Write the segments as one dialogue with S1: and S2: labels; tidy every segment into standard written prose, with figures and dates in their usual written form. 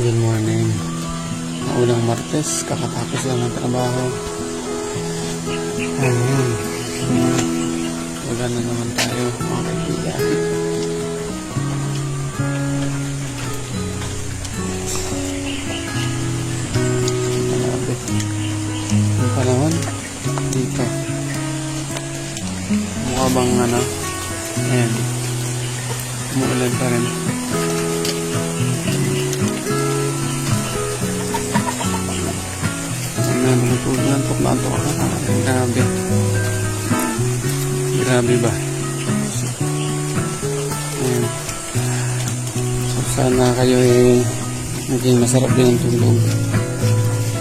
S1: Good morning. Maulang Martes, kakatapos lang ng trabaho. Ayun. Wala na naman tayo, mga kaibigan. Grabe. Yung panahon, dito. Mukha bang ayan. Umuulan pa rin. Nantok na antok ako. Grabe. Grabe ba? Ayan. So, sana kayo maging masarap din ang tulog.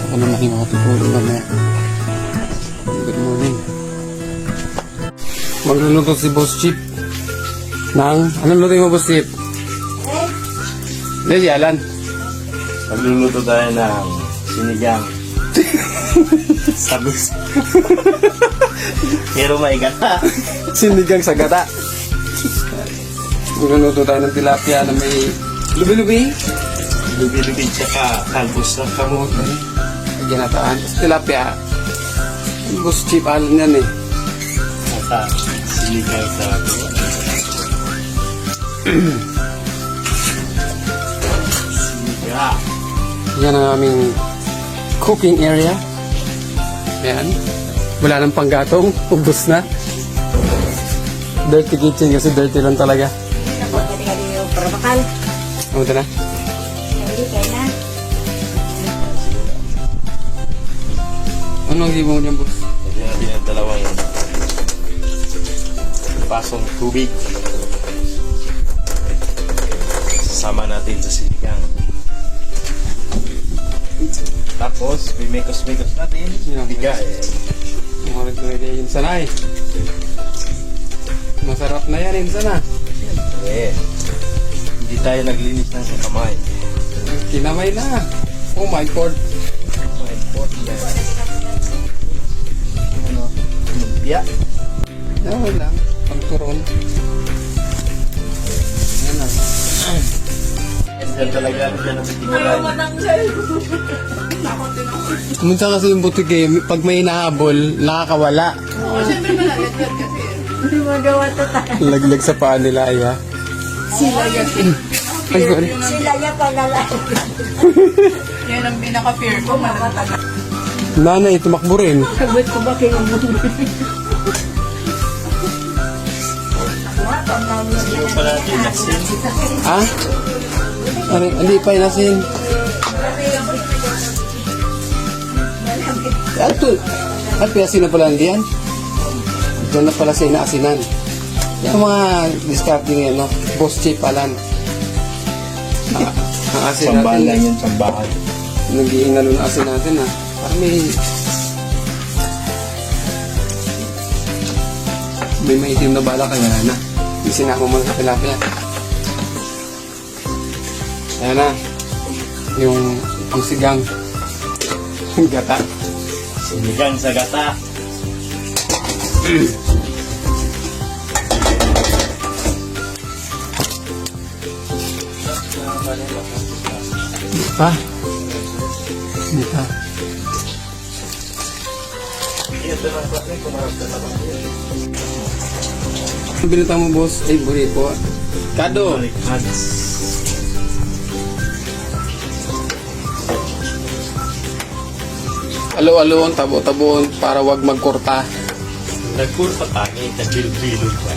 S1: Ako naman yung makatutulog mamaya. Good morning. Magluluto si Boss Chip ng... Anong luto mo, Boss Chip? Hindi, Alan.
S2: Magluluto tayo ng sinigang. Sabis. Pero may gata.
S1: Sinigang sa gata. Magluluto tayo ng tilapia na may lubi-lubi.
S2: Lubi-lubi tsaka kalbos ng kamote.
S1: Ginataan. Tapos tilapia. Boss Chip, Alan yan eh.
S2: At sinigang sa sinigang.
S1: Yan ang aming cooking area. Ayan. Wala nang panggatong. Ubus na. Dirty kitchen kasi dirty lang talaga.
S3: Para bakal.
S1: Ito na.
S3: Hindi kayo na.
S1: Anong libo mo dyan, boss?
S2: Lagyan natin ang dalawang pasong tubig. Sasama natin sa sinigang. Tapos, bimekos-mekos natin. Bigay.
S1: Mga nagtulad yung sanay. Masarap na yan, insana.
S2: Eh, hindi tayo naglinis ng kamay.
S1: Kinamay na. Oh my God.
S2: May pot yan. Ano? Lumpia.
S1: Yan lang. Pagturon. Yan na.
S2: Yan talaga. Yan ang titimulan.
S1: Minsan kasi yung butik eh, pag may inahabol, nakakawala.
S3: Hindi mo gawa ito tayo.
S1: Laglag sa paa nila, ay ha.
S3: Sila yan.
S1: Ay, sorry.
S3: Sila yan pangalan.
S4: Yan ang pinaka-fear ko, manatagal.
S1: Nanay, tumakbo rin.
S3: Sagot ko ba kayo mo?
S2: Hindi pa natin nasin.
S1: Ha? Ano, hindi pa inasin. At piasin na pala hindi yan. Doon na pala sa inaasinan. Yung mga discarding yan, no? Boss Chip, Alan. Ang asin
S2: Sambahan lang
S1: natin.
S2: yun, sambahan.
S1: Nag-iingalo na asin natin, ha? Parang may maitim na bala kaya na. Isinako mo na sa tilapia. Ayan na. Yung sigang. Gata.
S2: Sinigang sa gata.
S1: Pa? Hindi pa. Ang binita mo, boss, ay burrito. Kado. Alo-aloon, tabo-taboon para wag magkorta.
S2: Nagkurpa pangit, nagbilog-bilog pa.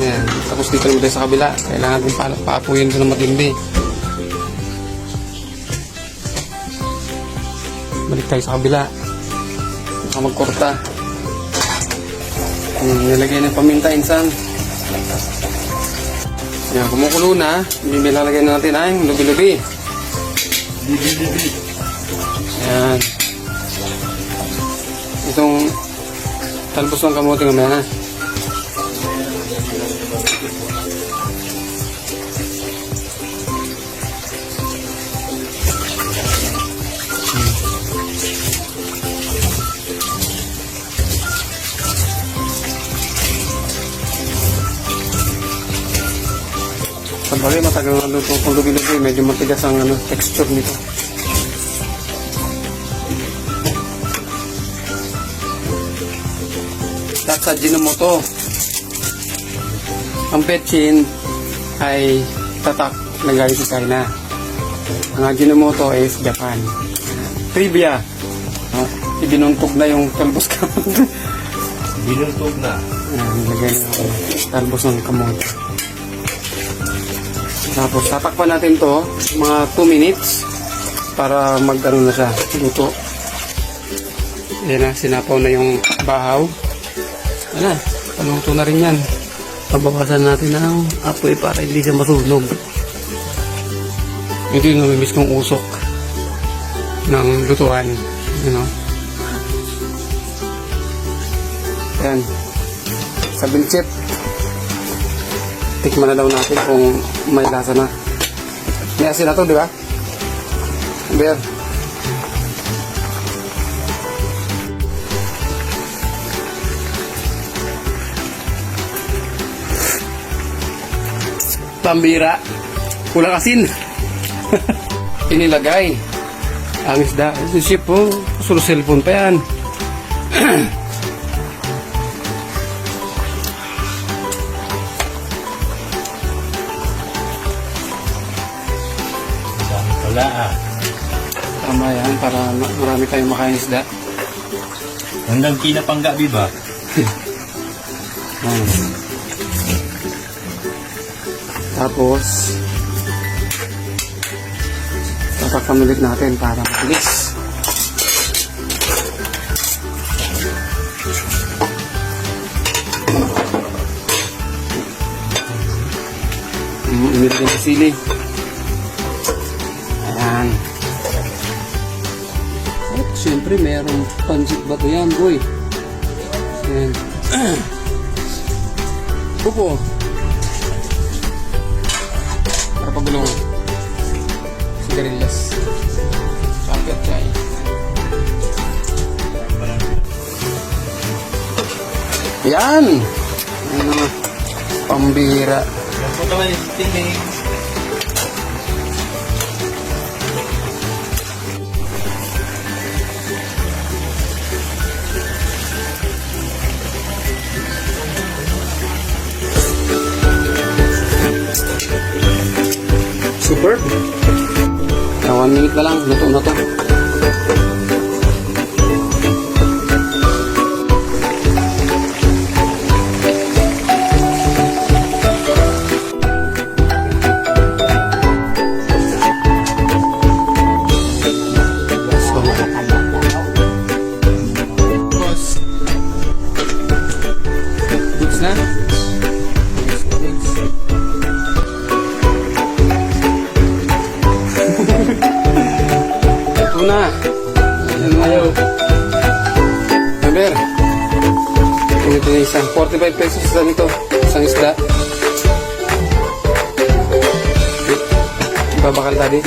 S1: Ayan. Tapos dito naman tayo sa kabila. Kailangan din paapuyin ito ng matindi. Balik tayo sa kabila. Baka magkorta. Nilagay ng paminta insan. Yan, kumukulo na. Nilalagay na natin ay lubi-lubi.
S2: Libi-libi.
S1: Ayan. Itong talbos ng kamote mamaya na. Sa bagay, matagal na luto kung lugi-lugi. Medyo matigas ang texture nito. That's Ajinomoto. Ang petchin ay tatak na galing sa China. Ang Ajinomoto is Japan. Trivia. Ibinuntog na yung talbos kamot.
S2: Binuntog na.
S1: Nilagay na yung talbos ng kamote. Tapos tatakpan natin to mga 2 minutes para mag-ano na siya, luto. Yan na, sinapaw na yung bahaw. Ano, paluto na rin yan. Pabawasan natin ng apoy para hindi siya masunog. Ito yung namimiss kong usok ng lutuan. You know? Yan. Sa bilchip. Tikman na daw natin kung may lasa na. May asin na to, di ba? Beer. Pambira. Kulang asin. Inilagay. Ang isda. Ito ship po. Suro cellphone pa yan.
S2: Wala ah.
S1: Tama yan para marami tayong makain isda.
S2: Hanggang kinapanggabi ba?
S1: Tapos tatakpan ulit natin para mabilis. Inilagay sa sili. Ayan. At siyempre merong pansit ba ito yan, boy? Ayan. Pupo. Para pagulong. Sigarilyas. Sapit chay. Yan! Ano, pambira.
S2: Yan po naman yung tinig.
S1: Super. 1 minute na lang. Luto na to. Boss. Goods na? Ito na. Ayan na yun. Number. Ito yung isang 45 pesos isa nito. Isang isda. Babakal tadi.